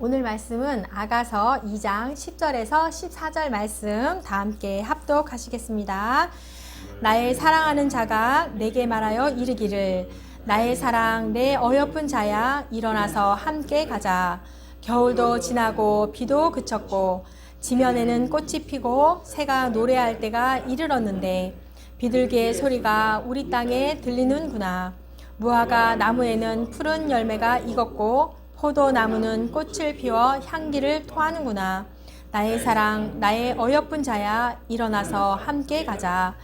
오늘 말씀은 아가서 2장 10절에서 14절 말씀 다 함께 합독하시겠습니다. 나의 사랑하는 자가 내게 말하여 이르기를 나의 사랑 내 어여쁜 자야 일어나서 함께 가자. 겨울도 지나고 비도 그쳤고 지면에는 꽃이 피고 새가 노래할 때가 이르렀는데 비둘기의 소리가 우리 땅에 들리는구나. 무화과 나무에는 푸른 열매가 익었고 포도나무는 꽃을 피워 향기를 토하는구나. 나의 사랑 나의 어여쁜 자야 일어나서 함께 가자.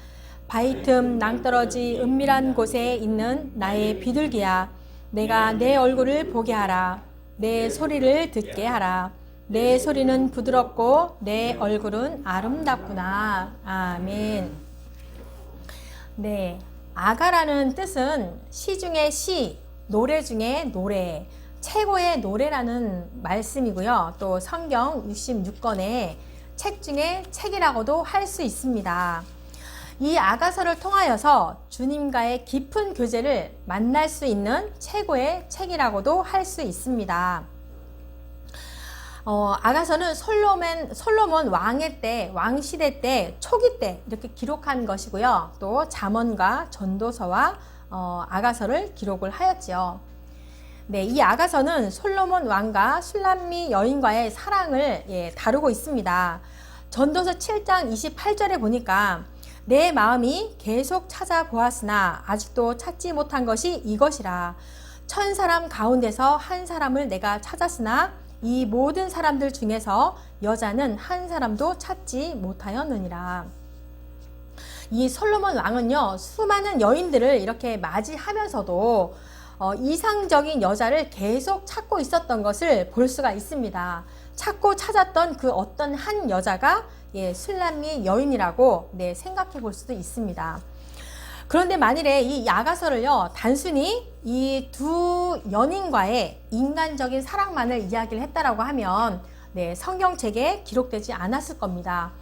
바위 틈 낭떠러지 은밀한 곳에 있는 나의 비둘기야 내가 내 얼굴을 보게 하라. 내 소리를 듣게 하라. 내 소리는 부드럽고 내 얼굴은 아름답구나. 아멘. 네, 아가라는 뜻은 시 중에 시, 노래 중에 노래, 최고의 노래라는 말씀이고요. 또 성경 66권의 책 중에 책이라고도 할 수 있습니다. 이 아가서를 통하여서 주님과의 깊은 교제를 만날 수 있는 최고의 책이라고도 할 수 있습니다. 아가서는 솔로몬 왕의 때, 왕시대 때, 초기 때 이렇게 기록한 것이고요. 또 잠언과 전도서와 아가서를 기록을 하였지요. 네, 이 아가서는 솔로몬 왕과 술람미 여인과의 사랑을 다루고 있습니다. 전도서 7장 28절에 보니까 내 마음이 계속 찾아보았으나 아직도 찾지 못한 것이 이것이라. 1000사람 가운데서 한 사람을 내가 찾았으나 이 모든 사람들 중에서 여자는 한 사람도 찾지 못하였느니라. 이 솔로몬 왕은요, 수많은 여인들을 이렇게 맞이하면서도 이상적인 여자를 계속 찾고 있었던 것을 볼 수가 있습니다. 찾고 찾았던 그 어떤 한 여자가 술람미 여인이라고 생각해 볼 수도 있습니다. 그런데 만일에 이 아가서를요, 단순히 이 두 연인과의 인간적인 사랑만을 이야기를 했다라고 하면 성경책에 기록되지 않았을 겁니다.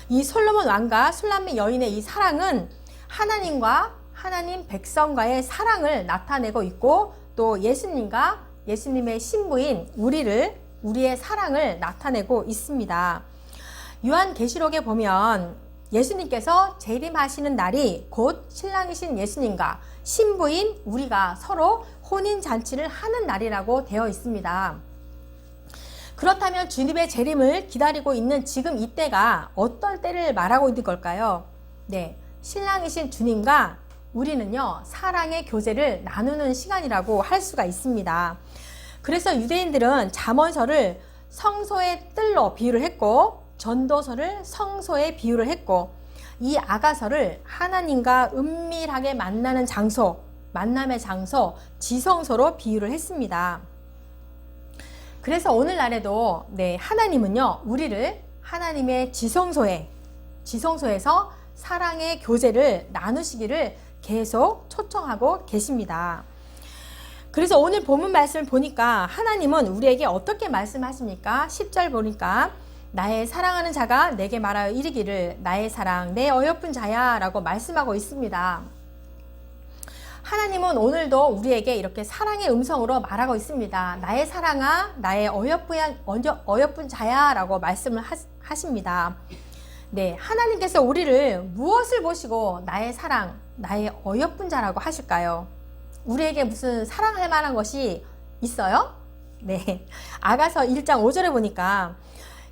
이 솔로몬 왕과 술람미 여인의 이 사랑은 하나님과 하나님 백성과의 사랑을 나타내고 있고 또 예수님과 예수님의 신부인 우리의 사랑을 나타내고 있습니다. 요한계시록에 보면 예수님께서 재림하시는 날이 곧 신랑이신 예수님과 신부인 우리가 서로 혼인잔치를 하는 날이라고 되어 있습니다. 그렇다면 주님의 재림을 기다리고 있는 지금 이때가 어떤 때를 말하고 있는 걸까요? 네, 신랑이신 주님과 우리는요, 사랑의 교제를 나누는 시간이라고 할 수가 있습니다. 그래서 유대인들은 잠언서를 성소의 뜰로 비유를 했고 전도서를 성소에 비유를 했고 이 아가서를 하나님과 은밀하게 만나는 장소, 만남의 장소, 지성소로 비유를 했습니다. 그래서 오늘날에도 하나님은요, 우리를 하나님의 지성소에서 사랑의 교제를 나누시기를 계속 초청하고 계십니다. 그래서 오늘 본문 말씀을 보니까 하나님은 우리에게 어떻게 말씀하십니까? 10절 보니까 나의 사랑하는 자가 내게 말하여 이르기를 나의 사랑 내 어여쁜 자야 라고 말씀하고 있습니다. 하나님은 오늘도 우리에게 이렇게 사랑의 음성으로 말하고 있습니다. 나의 사랑아 나의 어여쁜 자야 라고 말씀을 하십니다. 네, 하나님께서 우리를 무엇을 보시고 나의 사랑, 나의 어여쁜 자라고 하실까요? 우리에게 무슨 사랑할 만한 것이 있어요? 네, 아가서 1장 5절에 보니까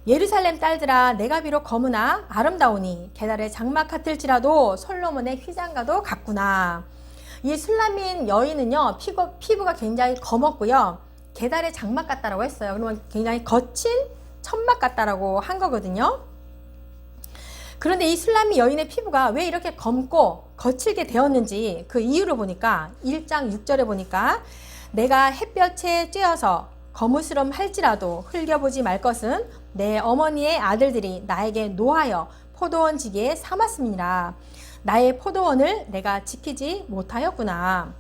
예루살렘 딸들아 내가 비록 검으나 아름다우니 게달의 장막 같을지라도 솔로몬의 휘장과도 같구나. 이 술람민 여인은요, 피부가 굉장히 검었고요, 게달의 장막 같다라고 했어요. 그러면 굉장히 거친 천막 같다라고 한 거거든요. 그런데 이 술람미 여인의 피부가 왜 이렇게 검고 거칠게 되었는지 그 이유를 보니까 1장 6절에 보니까 내가 햇볕에 쬐어서 거무스름 할지라도 흘겨보지 말 것은 내 어머니의 아들들이 나에게 노하여 포도원 지기에 삼았음이니라. 나의 포도원을 내가 지키지 못하였구나.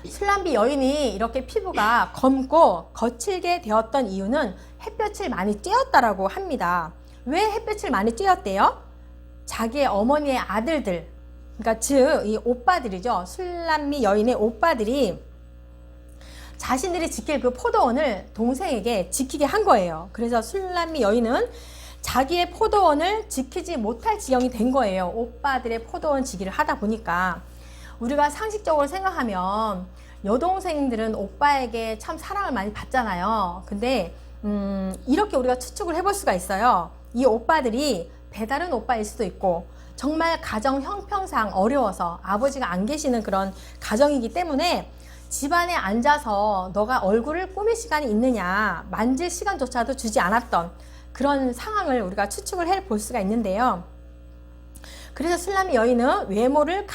술람비 여인이 이렇게 피부가 검고 거칠게 되었던 이유는 햇볕을 많이 쬐었다라고 합니다. 왜 햇볕을 많이 쬐었대요? 자기의 어머니의 아들들, 그러니까 즉 이 오빠들이죠. 술람미 여인의 오빠들이 자신들이 지킬 그 포도원을 동생에게 지키게 한 거예요. 그래서 술람미 여인은 자기의 포도원을 지키지 못할 지경이 된 거예요. 오빠들의 포도원 지키를 하다 보니까. 우리가 상식적으로 생각하면 여동생들은 오빠에게 참 사랑을 많이 받잖아요. 근데 이렇게 우리가 추측을 해볼 수가 있어요. 이 오빠들이 배다른 오빠일 수도 있고 정말 가정 형편상 어려워서 아버지가 안 계시는 그런 가정이기 때문에 집안에 앉아서 너가 얼굴을 꾸밀 시간이 있느냐, 만질 시간조차도 주지 않았던 그런 상황을 우리가 추측을 해볼 수가 있는데요. 그래서 술람미 여인은 외모를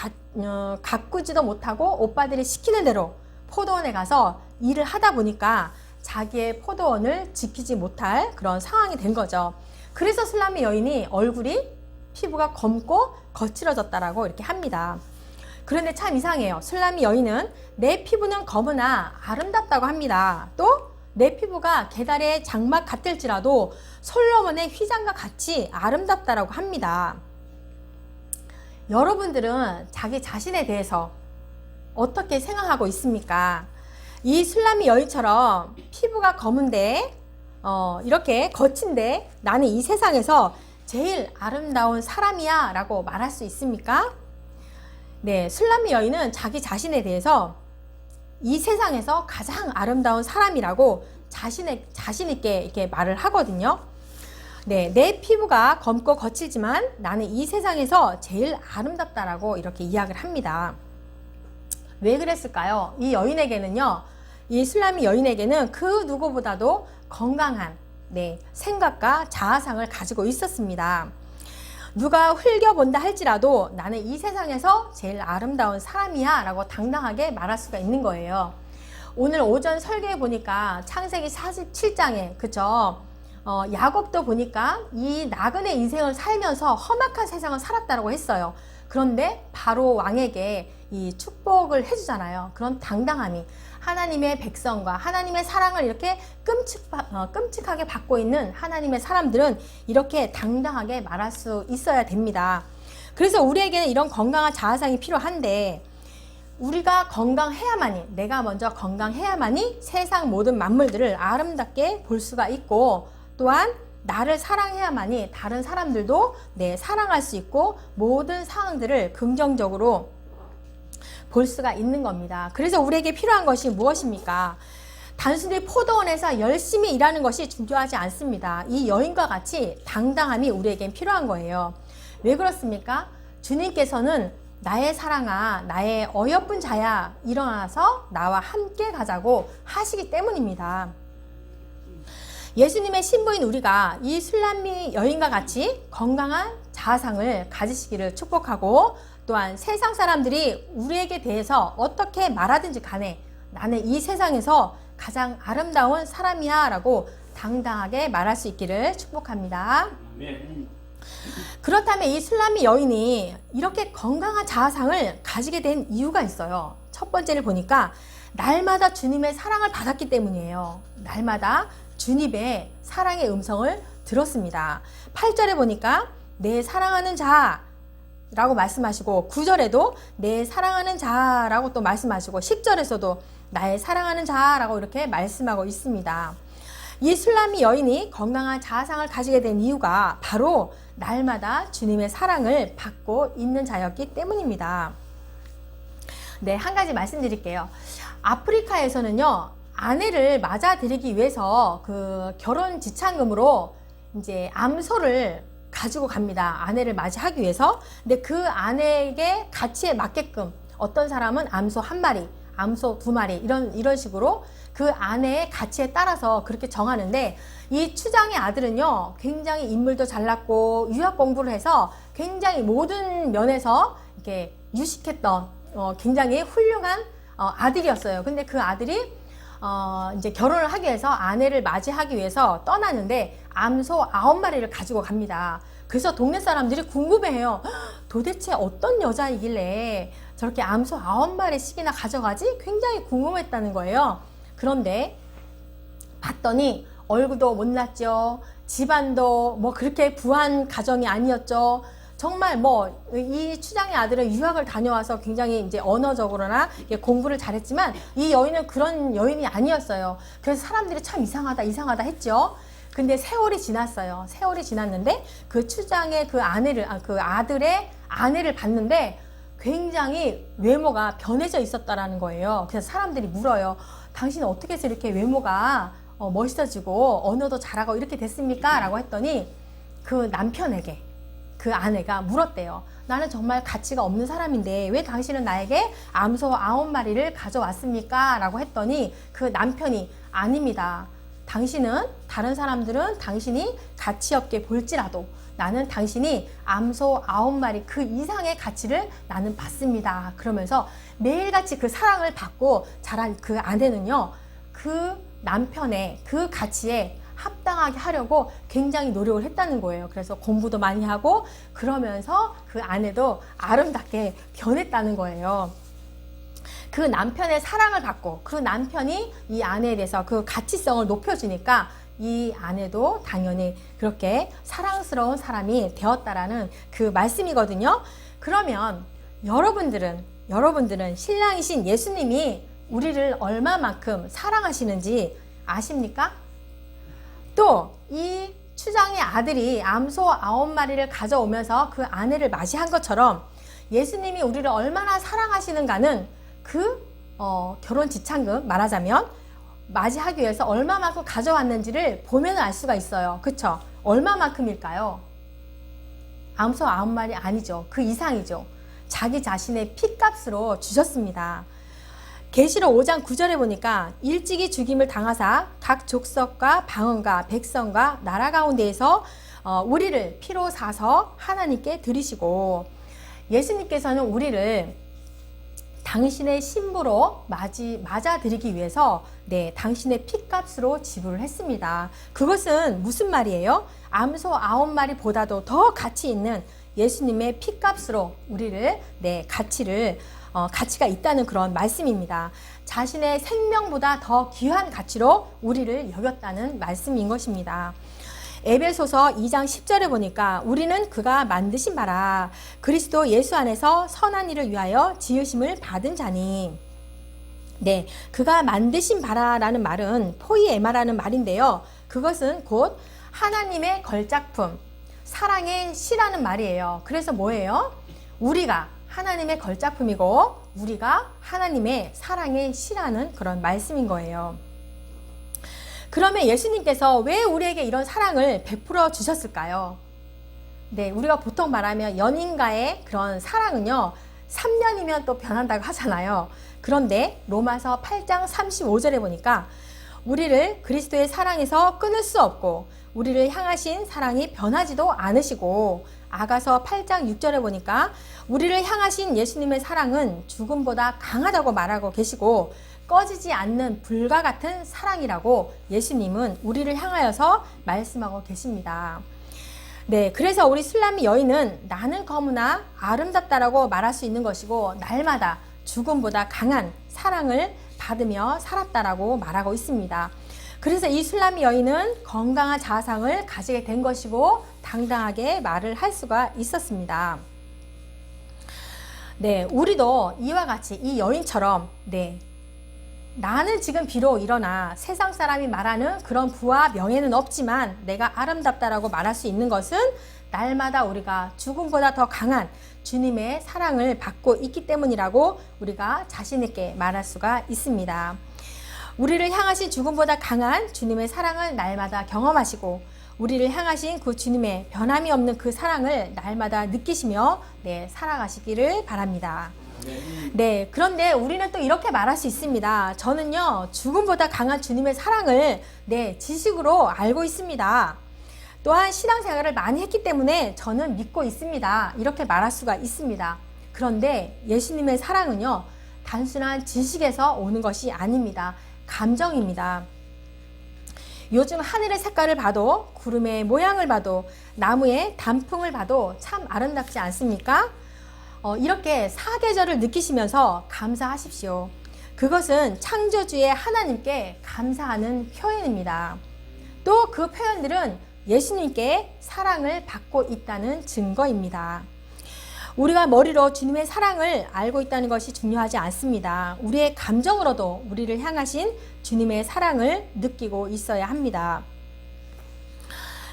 가꾸지도 못하고 오빠들이 시키는 대로 포도원에 가서 일을 하다 보니까 자기의 포도원을 지키지 못할 그런 상황이 된 거죠. 그래서 술람미 여인이 얼굴이 피부가 검고 거칠어졌다라고 이렇게 합니다. 그런데 참 이상해요. 술람미 여인은 내 피부는 검으나 아름답다고 합니다. 또 내 피부가 계달의 장막 같을지라도 솔로몬의 휘장과 같이 아름답다라고 합니다. 여러분들은 자기 자신에 대해서 어떻게 생각하고 있습니까? 이 술람미 여인처럼 피부가 검은데 이렇게 거친데 나는 이 세상에서 제일 아름다운 사람이야 라고 말할 수 있습니까? 네, 술람미 여인은 자기 자신에 대해서 이 세상에서 가장 아름다운 사람이라고 자신 있게 이렇게 말을 하거든요. 네, 내 피부가 검고 거칠지만 나는 이 세상에서 제일 아름답다라고 이렇게 이야기를 합니다. 왜 그랬을까요? 이 여인에게는요, 이 술람미 여인에게는 그 누구보다도 건강한 생각과 자아상을 가지고 있었습니다. 누가 흘겨본다 할지라도 나는 이 세상에서 제일 아름다운 사람이야 라고 당당하게 말할 수가 있는 거예요. 오늘 오전 설교에 보니까 창세기 47장에 그죠? 야곱도 보니까 이 나그네 인생을 살면서 험악한 세상을 살았다고 했어요. 그런데 바로 왕에게 이 축복을 해주잖아요. 그런 당당함이 하나님의 백성과 하나님의 사랑을 이렇게 끔찍하게 받고 있는 하나님의 사람들은 이렇게 당당하게 말할 수 있어야 됩니다. 그래서 우리에게는 이런 건강한 자아상이 필요한데 우리가 건강해야만이, 내가 먼저 건강해야만이 세상 모든 만물들을 아름답게 볼 수가 있고 또한 나를 사랑해야만이 다른 사람들도 사랑할 수 있고 모든 상황들을 긍정적으로 볼 수가 있는 겁니다. 그래서 우리에게 필요한 것이 무엇입니까? 단순히 포도원에서 열심히 일하는 것이 중요하지 않습니다. 이 여인과 같이 당당함이 우리에겐 필요한 거예요. 왜 그렇습니까? 주님께서는 나의 사랑아, 나의 어여쁜 자야, 일어나서 나와 함께 가자고 하시기 때문입니다. 예수님의 신부인 우리가 이 술람미 여인과 같이 건강한 자아상을 가지시기를 축복하고 또한 세상 사람들이 우리에게 대해서 어떻게 말하든지 간에 나는 이 세상에서 가장 아름다운 사람이야 라고 당당하게 말할 수 있기를 축복합니다. 그렇다면 이 술람미 여인이 이렇게 건강한 자아상을 가지게 된 이유가 있어요. 첫 번째를 보니까 날마다 주님의 사랑을 받았기 때문이에요. 날마다 주님의 사랑의 음성을 들었습니다. 8절에 보니까 내 사랑하는 자 라고 말씀하시고 9절에도 내 사랑하는 자라고 또 말씀하시고 10절에서도 나의 사랑하는 자라고 이렇게 말씀하고 있습니다. 이 술람미 여인이 건강한 자아상을 가지게 된 이유가 바로 날마다 주님의 사랑을 받고 있는 자였기 때문입니다. 네, 한 가지 말씀드릴게요. 아프리카에서는요, 아내를 맞아들이기 위해서 그 결혼 지참금으로 이제 암소를 가지고 갑니다. 아내를 맞이하기 위해서. 근데 그 아내에게 가치에 맞게끔 어떤 사람은 암소 1마리, 암소 2마리 이런 식으로 그 아내의 가치에 따라서 그렇게 정하는데 이 추장의 아들은요 굉장히 인물도 잘났고 유학 공부를 해서 굉장히 모든 면에서 이렇게 유식했던 굉장히 훌륭한 아들이었어요. 근데 그 아들이 이제 결혼을 하기 위해서 아내를 맞이하기 위해서 떠나는데 암소 9마리를 가지고 갑니다. 그래서 동네 사람들이 궁금해해요. 도대체 어떤 여자이길래 저렇게 암소 9마리씩이나 가져가지? 굉장히 궁금했다는 거예요. 그런데 봤더니 얼굴도 못났죠. 집안도 뭐 그렇게 부한 가정이 아니었죠. 정말 뭐 이 추장의 아들은 유학을 다녀와서 굉장히 이제 언어적으로나 공부를 잘했지만 이 여인은 그런 여인이 아니었어요. 그래서 사람들이 참 이상하다 했죠. 근데 세월이 지났어요. 세월이 지났는데 그 추장의 그 아내를, 그 아들의 아내를 봤는데 굉장히 외모가 변해져 있었다라는 거예요. 그래서 사람들이 물어요. 당신은 어떻게 해서 이렇게 외모가 멋있어지고 언어도 잘하고 이렇게 됐습니까? 라고 했더니 그 남편에게 그 아내가 물었대요. 나는 정말 가치가 없는 사람인데 왜 당신은 나에게 암소 9마리를 가져왔습니까? 라고 했더니 그 남편이 아닙니다. 당신은, 다른 사람들은 당신이 가치 없게 볼지라도 나는 당신이 암소 9마리 그 이상의 가치를 나는 받습니다. 그러면서 매일같이 그 사랑을 받고 자란 그 아내는요, 그 남편의 그 가치에 합당하게 하려고 굉장히 노력을 했다는 거예요. 그래서 공부도 많이 하고 그러면서 그 아내도 아름답게 변했다는 거예요. 그 남편의 사랑을 받고 그 남편이 이 아내에 대해서 그 가치성을 높여주니까 이 아내도 당연히 그렇게 사랑스러운 사람이 되었다라는 그 말씀이거든요. 그러면 여러분들은 신랑이신 예수님이 우리를 얼마만큼 사랑하시는지 아십니까? 또 이 추장의 아들이 암소 9마리를 가져오면서 그 아내를 맞이한 것처럼 예수님이 우리를 얼마나 사랑하시는가는 그 결혼 지참금 말하자면 맞이하기 위해서 얼마만큼 가져왔는지를 보면 알 수가 있어요. 그쵸? 얼마만큼일까요? 암소 9마리 아니죠. 그 이상이죠. 자기 자신의 피값으로 주셨습니다. 계시록 5장 9절에 보니까 일찍이 죽임을 당하사 각 족속과 방언과 백성과 나라 가운데에서 우리를 피로 사서 하나님께 드리시고, 예수님께서는 우리를 당신의 신부로 맞아들이기 위해서 당신의 피값으로 지불을 했습니다. 그것은 무슨 말이에요? 암소 9마리보다도 더 가치 있는 예수님의 피값으로 우리를 가치가 있다는 그런 말씀입니다. 자신의 생명보다 더 귀한 가치로 우리를 여겼다는 말씀인 것입니다. 에베소서 2장 10절에 보니까 우리는 그가 만드신 바라 그리스도 예수 안에서 선한 일을 위하여 지으심을 받은 자니. 그가 만드신 바라라는 말은 포이에마라는 말인데요. 그것은 곧 하나님의 걸작품, 사랑의 시라는 말이에요. 그래서 뭐예요? 우리가 하나님의 걸작품이고 우리가 하나님의 사랑의 시라는 그런 말씀인 거예요. 그러면 예수님께서 왜 우리에게 이런 사랑을 베풀어 주셨을까요? 우리가 보통 말하면 연인과의 그런 사랑은요, 3년이면 또 변한다고 하잖아요. 그런데 로마서 8장 35절에 보니까 우리를 그리스도의 사랑에서 끊을 수 없고 우리를 향하신 사랑이 변하지도 않으시고, 아가서 8장 6절에 보니까 우리를 향하신 예수님의 사랑은 죽음보다 강하다고 말하고 계시고 꺼지지 않는 불과 같은 사랑이라고 예수님은 우리를 향하여서 말씀하고 계십니다. 그래서 우리 술람미 여인은 나는 너무나 아름답다라고 말할 수 있는 것이고 날마다 죽음보다 강한 사랑을 받으며 살았다라고 말하고 있습니다. 그래서 이 술람미 여인은 건강한 자아상을 가지게 된 것이고 당당하게 말을 할 수가 있었습니다. 우리도 이와 같이 이 여인처럼 나는 지금 비록 일어나 세상 사람이 말하는 그런 부와 명예는 없지만 내가 아름답다라고 말할 수 있는 것은 날마다 우리가 죽음보다 더 강한 주님의 사랑을 받고 있기 때문이라고 우리가 자신 있게 말할 수가 있습니다. 우리를 향하신 죽음보다 강한 주님의 사랑을 날마다 경험하시고 우리를 향하신 그 주님의 변함이 없는 그 사랑을 날마다 느끼시며 살아가시기를 바랍니다. 그런데 우리는 또 이렇게 말할 수 있습니다. 저는요, 죽음보다 강한 주님의 사랑을 지식으로 알고 있습니다. 또한 신앙생활을 많이 했기 때문에 저는 믿고 있습니다. 이렇게 말할 수가 있습니다. 그런데 예수님의 사랑은요, 단순한 지식에서 오는 것이 아닙니다. 감정입니다. 요즘 하늘의 색깔을 봐도 구름의 모양을 봐도 나무의 단풍을 봐도 참 아름답지 않습니까? 이렇게 사계절을 느끼시면서 감사하십시오. 그것은 창조주의 하나님께 감사하는 표현입니다. 또 그 표현들은 예수님께 사랑을 받고 있다는 증거입니다. 우리가 머리로 주님의 사랑을 알고 있다는 것이 중요하지 않습니다. 우리의 감정으로도 우리를 향하신 주님의 사랑을 느끼고 있어야 합니다.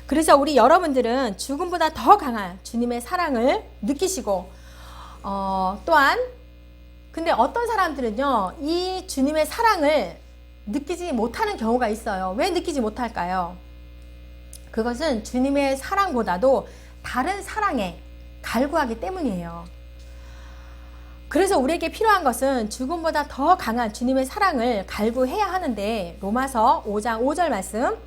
그래서 우리 여러분들은 죽음보다 더 강한 주님의 사랑을 느끼시고 또한 근데 어떤 사람들은요, 이 주님의 사랑을 느끼지 못하는 경우가 있어요. 왜 느끼지 못할까요? 그것은 주님의 사랑보다도 다른 사랑에 갈구하기 때문이에요. 그래서 우리에게 필요한 것은 죽음보다 더 강한 주님의 사랑을 갈구해야 하는데, 로마서 5장 5절 말씀,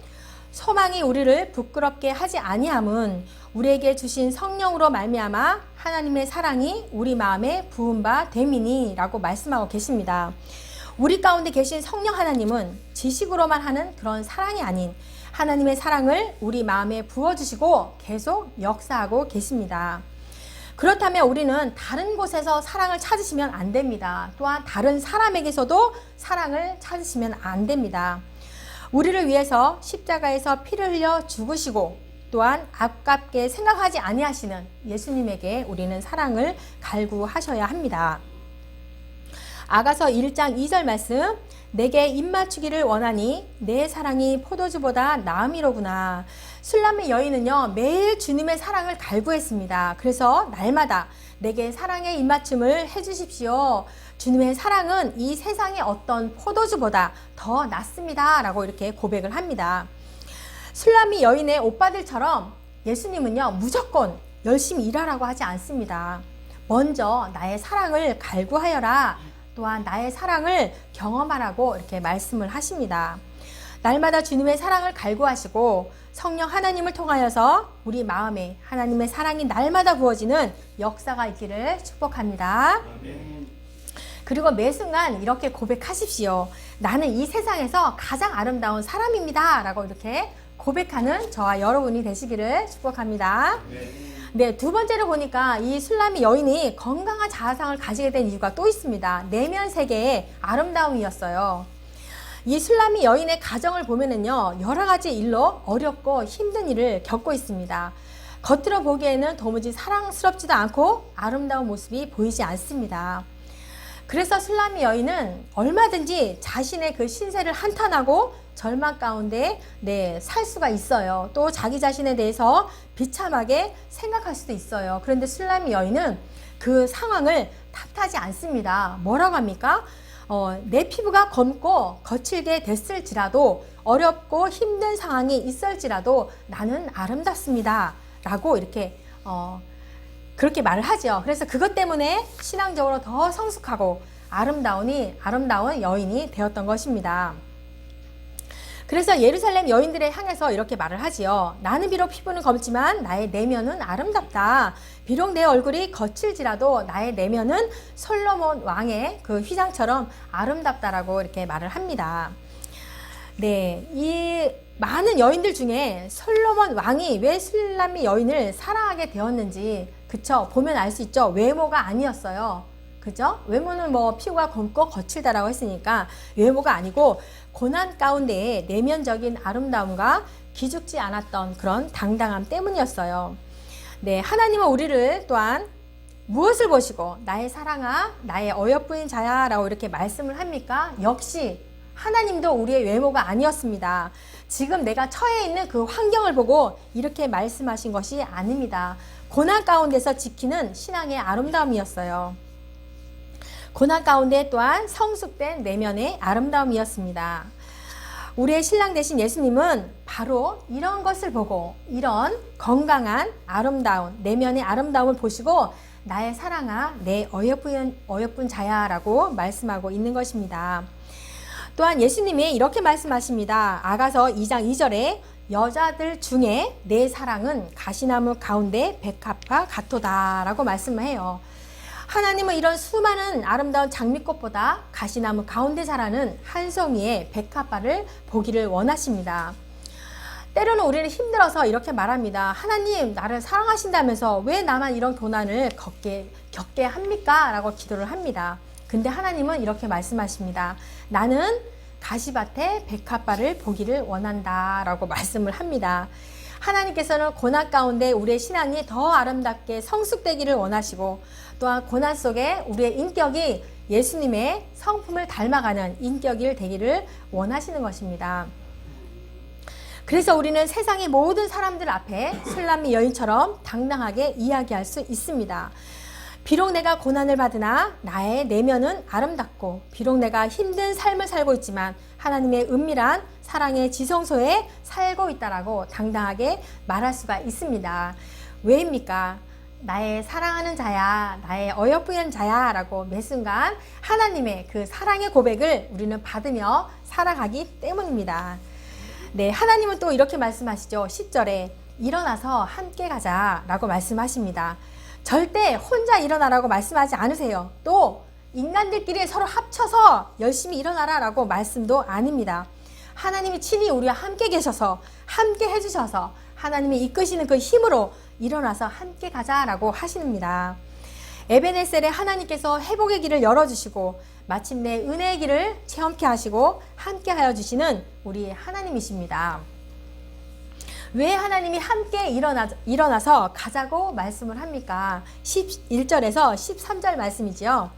소망이 우리를 부끄럽게 하지 아니함은 우리에게 주신 성령으로 말미암아 하나님의 사랑이 우리 마음에 부은 바 됨이니 라고 말씀하고 계십니다. 우리 가운데 계신 성령 하나님은 지식으로만 하는 그런 사랑이 아닌 하나님의 사랑을 우리 마음에 부어주시고 계속 역사하고 계십니다. 그렇다면 우리는 다른 곳에서 사랑을 찾으시면 안 됩니다. 또한 다른 사람에게서도 사랑을 찾으시면 안 됩니다. 우리를 위해서 십자가에서 피를 흘려 죽으시고 또한 아깝게 생각하지 아니하시는 예수님에게 우리는 사랑을 갈구하셔야 합니다. 아가서 1장 2절 말씀, 내게 입맞추기를 원하니 내 사랑이 포도주보다 나음이로구나. 술람의 여인은요, 매일 주님의 사랑을 갈구했습니다. 그래서 날마다 내게 사랑의 입맞춤을 해주십시오. 주님의 사랑은 이 세상의 어떤 포도주보다 더 낫습니다. 라고 이렇게 고백을 합니다. 술람이 여인의 오빠들처럼 예수님은요, 무조건 열심히 일하라고 하지 않습니다. 먼저 나의 사랑을 갈구하여라. 또한 나의 사랑을 경험하라고 이렇게 말씀을 하십니다. 날마다 주님의 사랑을 갈구하시고 성령 하나님을 통하여서 우리 마음에 하나님의 사랑이 날마다 부어지는 역사가 있기를 축복합니다. 아멘. 그리고 매 순간 이렇게 고백하십시오. 나는 이 세상에서 가장 아름다운 사람입니다. 라고 이렇게 고백하는 저와 여러분이 되시기를 축복합니다. 네, 두 번째로 보니까 이 술람이 여인이 건강한 자아상을 가지게 된 이유가 또 있습니다. 내면 세계의 아름다움이었어요. 이 술람이 여인의 가정을 보면은요, 여러 가지 일로 어렵고 힘든 일을 겪고 있습니다. 겉으로 보기에는 도무지 사랑스럽지도 않고 아름다운 모습이 보이지 않습니다. 그래서 술람이 여인은 얼마든지 자신의 그 신세를 한탄하고 절망 가운데 살 수가 있어요. 또 자기 자신에 대해서 비참하게 생각할 수도 있어요. 그런데 술람이 여인은 그 상황을 탓하지 않습니다. 뭐라고 합니까? 내 피부가 검고 거칠게 됐을지라도 어렵고 힘든 상황이 있을지라도 나는 아름답습니다. 라고 이렇게 그렇게 말을 하죠. 그래서 그것 때문에 신앙적으로 더 성숙하고 아름다운 여인이 되었던 것입니다. 그래서 예루살렘 여인들에 향해서 이렇게 말을 하지요. 나는 비록 피부는 검지만 나의 내면은 아름답다. 비록 내 얼굴이 거칠지라도 나의 내면은 솔로몬 왕의 그 휘장처럼 아름답다라고 이렇게 말을 합니다. 네, 이 많은 여인들 중에 솔로몬 왕이 왜 술람미 여인을 사랑하게 되었는지, 그쵸? 보면 알 수 있죠. 외모가 아니었어요. 그죠? 외모는 뭐 피부가 검고 거칠다라고 했으니까 외모가 아니고 고난 가운데의 내면적인 아름다움과 기죽지 않았던 그런 당당함 때문이었어요. 네, 하나님은 우리를 또한 무엇을 보시고 나의 사랑아, 나의 어여쁜 자야 라고 이렇게 말씀을 합니까? 역시 하나님도 우리의 외모가 아니었습니다. 지금 내가 처해 있는 그 환경을 보고 이렇게 말씀하신 것이 아닙니다. 고난 가운데서 지키는 신앙의 아름다움이었어요. 고난 가운데 또한 성숙된 내면의 아름다움이었습니다. 우리의 신랑 되신 예수님은 바로 이런 것을 보고 이런 건강한 아름다운 내면의 아름다움을 보시고 나의 사랑아, 내 어여쁜 자야 라고 말씀하고 있는 것입니다. 또한 예수님이 이렇게 말씀하십니다. 아가서 2장 2절에 여자들 중에 내 사랑은 가시나무 가운데 백합화 같도다 라고 말씀을 해요. 하나님은 이런 수많은 아름다운 장미꽃보다 가시나무 가운데 자라는 한 송이의 백합화를 보기를 원하십니다. 때로는 우리는 힘들어서 이렇게 말합니다. 하나님, 나를 사랑하신다면서 왜 나만 이런 고난을 겪게 합니까? 라고 기도를 합니다. 근데 하나님은 이렇게 말씀하십니다. 나는 가시밭에 백합화를 보기를 원한다 라고 말씀을 합니다. 하나님께서는 고난 가운데 우리의 신앙이 더 아름답게 성숙되기를 원하시고, 또한 고난 속에 우리의 인격이 예수님의 성품을 닮아가는 인격이 되기를 원하시는 것입니다. 그래서 우리는 세상의 모든 사람들 앞에 술람미 여인처럼 당당하게 이야기할 수 있습니다. 비록 내가 고난을 받으나 나의 내면은 아름답고, 비록 내가 힘든 삶을 살고 있지만 하나님의 은밀한 사랑의 지성소에 살고 있다라고 당당하게 말할 수가 있습니다. 왜입니까? 나의 사랑하는 자야, 나의 어여쁘는 자야 라고 매 순간 하나님의 그 사랑의 고백을 우리는 받으며 살아가기 때문입니다. 네, 하나님은 또 이렇게 말씀하시죠. 10절에 일어나서 함께 가자 라고 말씀하십니다. 절대 혼자 일어나라고 말씀하지 않으세요. 또 인간들끼리 서로 합쳐서 열심히 일어나라 라고 말씀도 아닙니다. 하나님이 친히 우리와 함께 계셔서, 함께 해주셔서 하나님이 이끄시는 그 힘으로 일어나서 함께 가자라고 하십니다. 에베네셀에 하나님께서 회복의 길을 열어주시고 마침내 은혜의 길을 체험케 하시고 함께 하여 주시는 우리 하나님이십니다. 왜 하나님이 함께 일어나서 가자고 말씀을 합니까? 11절에서 13절 말씀이지요.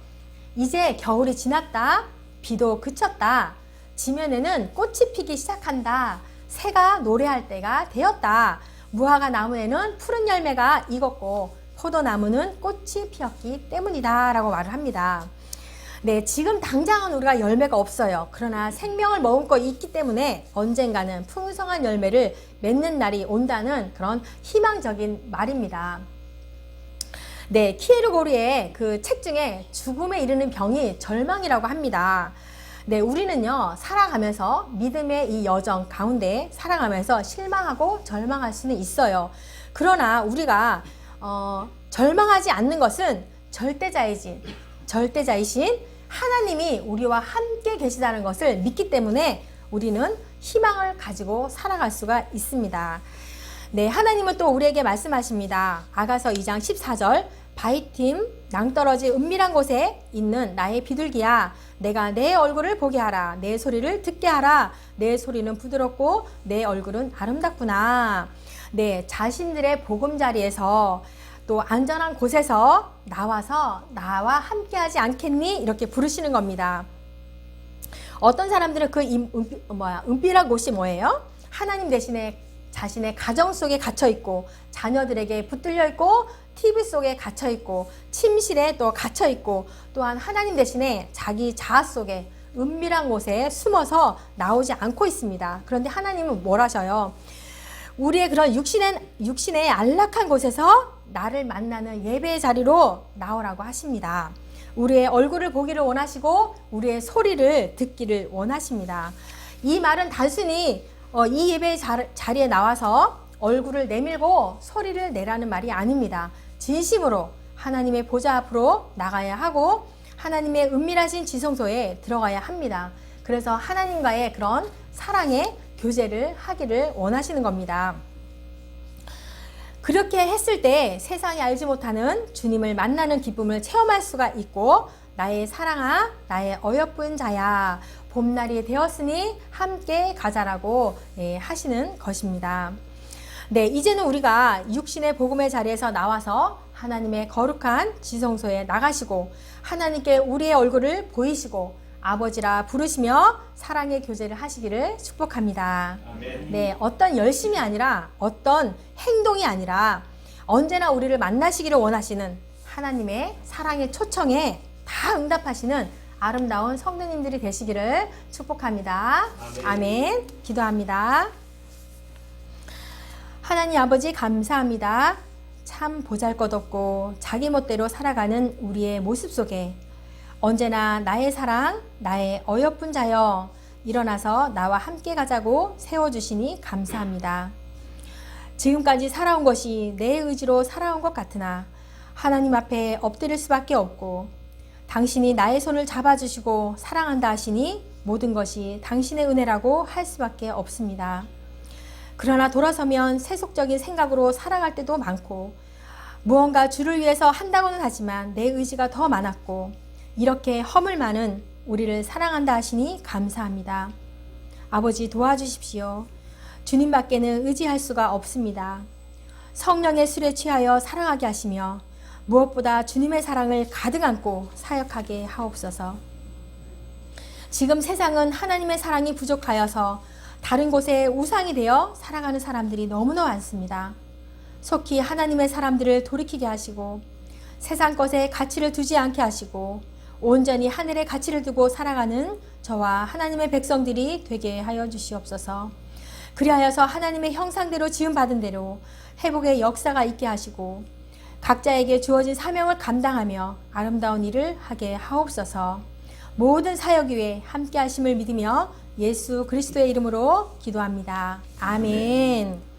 이제 겨울이 지났다. 비도 그쳤다. 지면에는 꽃이 피기 시작한다. 새가 노래할 때가 되었다. 무화과 나무에는 푸른 열매가 익었고 포도나무는 꽃이 피었기 때문이다 라고 말을 합니다. 네, 지금 당장은 우리가 열매가 없어요. 그러나 생명을 머금고 있기 때문에 언젠가는 풍성한 열매를 맺는 날이 온다는 그런 희망적인 말입니다. 네, 키에르고르의 그 책 중에 죽음에 이르는 병이 절망이라고 합니다. 네, 우리는요, 살아가면서 믿음의 이 여정 가운데 살아가면서 실망하고 절망할 수는 있어요. 그러나 우리가 절망하지 않는 것은 절대자이신 하나님이 우리와 함께 계시다는 것을 믿기 때문에 우리는 희망을 가지고 살아갈 수가 있습니다. 네, 하나님은 또 우리에게 말씀하십니다. 아가서 2장 14절, 바위팀 낭떠러지 은밀한 곳에 있는 나의 비둘기야, 내가 내 얼굴을 보게 하라. 내 소리를 듣게 하라. 내 소리는 부드럽고 내 얼굴은 아름답구나. 네, 자신들의 보금자리에서 또 안전한 곳에서 나와서 나와 함께 하지 않겠니? 이렇게 부르시는 겁니다. 어떤 사람들은 그 은밀한 곳이 뭐예요? 하나님 대신에 자신의 가정 속에 갇혀 있고, 자녀들에게 붙들려 있고, TV 속에 갇혀 있고, 침실에 또 갇혀 있고, 또한 하나님 대신에 자기 자아 속에 은밀한 곳에 숨어서 나오지 않고 있습니다. 그런데 하나님은 뭘 하셔요? 우리의 그런 육신의 안락한 곳에서 나를 만나는 예배의 자리로 나오라고 하십니다. 우리의 얼굴을 보기를 원하시고 우리의 소리를 듣기를 원하십니다. 이 말은 단순히 이 예배의 자리에 나와서 얼굴을 내밀고 소리를 내라는 말이 아닙니다. 진심으로 하나님의 보좌 앞으로 나가야 하고 하나님의 은밀하신 지성소에 들어가야 합니다. 그래서 하나님과의 그런 사랑의 교제를 하기를 원하시는 겁니다. 그렇게 했을 때 세상이 알지 못하는 주님을 만나는 기쁨을 체험할 수가 있고, 나의 사랑아, 나의 어여쁜 자야, 봄날이 되었으니 함께 가자라고 하시는 것입니다. 네, 이제는 우리가 육신의 복음의 자리에서 나와서 하나님의 거룩한 지성소에 나가시고 하나님께 우리의 얼굴을 보이시고 아버지라 부르시며 사랑의 교제를 하시기를 축복합니다. 아멘. 네, 어떤 열심이 아니라 어떤 행동이 아니라 언제나 우리를 만나시기를 원하시는 하나님의 사랑의 초청에 다 응답하시는 아름다운 성도님들이 되시기를 축복합니다. 아멘. 아멘. 기도합니다. 하나님 아버지 감사합니다. 참 보잘것없고 자기 멋대로 살아가는 우리의 모습 속에 언제나 나의 사랑, 나의 어여쁜 자여 일어나서 나와 함께 가자고 세워주시니 감사합니다. 지금까지 살아온 것이 내 의지로 살아온 것 같으나 하나님 앞에 엎드릴 수밖에 없고 당신이 나의 손을 잡아주시고 사랑한다 하시니 모든 것이 당신의 은혜라고 할 수밖에 없습니다. 그러나 돌아서면 세속적인 생각으로 살아갈 때도 많고 무언가 주를 위해서 한다고는 하지만 내 의지가 더 많았고 이렇게 허물 많은 우리를 사랑한다 하시니 감사합니다. 아버지 도와주십시오. 주님밖에는 의지할 수가 없습니다. 성령의 술에 취하여 사랑하게 하시며 무엇보다 주님의 사랑을 가득 안고 사역하게 하옵소서. 지금 세상은 하나님의 사랑이 부족하여서 다른 곳에 우상이 되어 살아가는 사람들이 너무나 많습니다. 속히 하나님의 사람들을 돌이키게 하시고 세상 것에 가치를 두지 않게 하시고 온전히 하늘의 가치를 두고 살아가는 저와 하나님의 백성들이 되게 하여 주시옵소서. 그리하여서 하나님의 형상대로 지음받은 대로 회복의 역사가 있게 하시고 각자에게 주어진 사명을 감당하며 아름다운 일을 하게 하옵소서. 모든 사역 위에 함께 하심을 믿으며 예수 그리스도의 이름으로 기도합니다. 아멘.